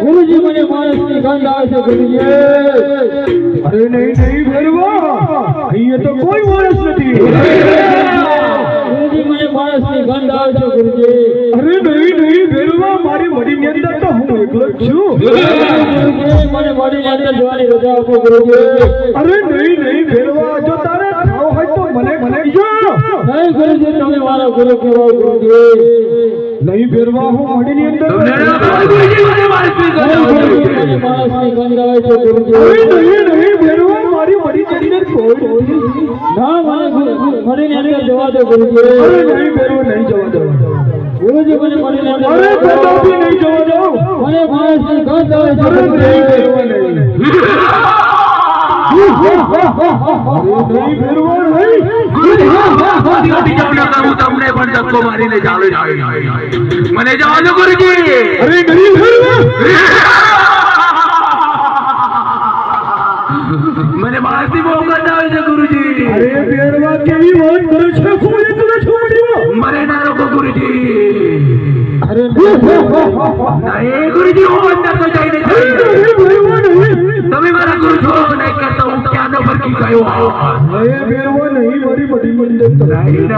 ગુરુજી મને માણસની ગંધ આવે છે ગુરુજી. અરે નહીં ભેરવા, અહીંયા તો કોઈ માણસ નથી. ગુરુજી મને માણસની ગંધ આવે છે ગુરુજી. અરે નહીં ભેરવા, મારી મડીની અંદર તો હું એકલો જ છું. ગુરુજી મને મડીની અંદર જવાની રજા આપો ગુરુજી. અરે નહીં ભેરવા, જો તારે ખાવ હોય તો મને કહેજો. નહીં ગુરુજી તમે મારા ગુરુ કહેવાય ગુરુજી. નહીં ભેરવા, હું મડીની અંદર મને માણસની ગંધ આવે છે ગુરુજી. નહીં ભેરવા, મારી મડી ચડીને કોઈ ના મડીની અંદર જવા દો ગુરુજી. અરે નહીં ભેરવા, નહીં જવા દો ગુરુજી મને મડીની અંદર અરે કદાપી નહીં જવા દો. મને માણસની ગંધ આવે છે અરે નહીં ગુરુજી. ભેરવા, નહીં ભેરવા, નહીં. તમને પણ ધક્કો મારીને ચાલે મને જવા દો ગુરુજી. અરે નહીં ભેરવા, મને મારતી બહુ ગંધ આવે છે ગુરુજી. અરે ભેરવા, કેવી વાત કરો છો? હું એકલો છું મડીમાં. મને ના રોકો ગુરુજી. અરે નહીં ગુરુજી, હું અંદર તો જઈને તમે મારા ગુરુ છો નહીં કરતો. હું ક્યાંનો ફરકી ગયો. નહીં ભેરવા, નહીં મારી મડી મંદિર. નહીં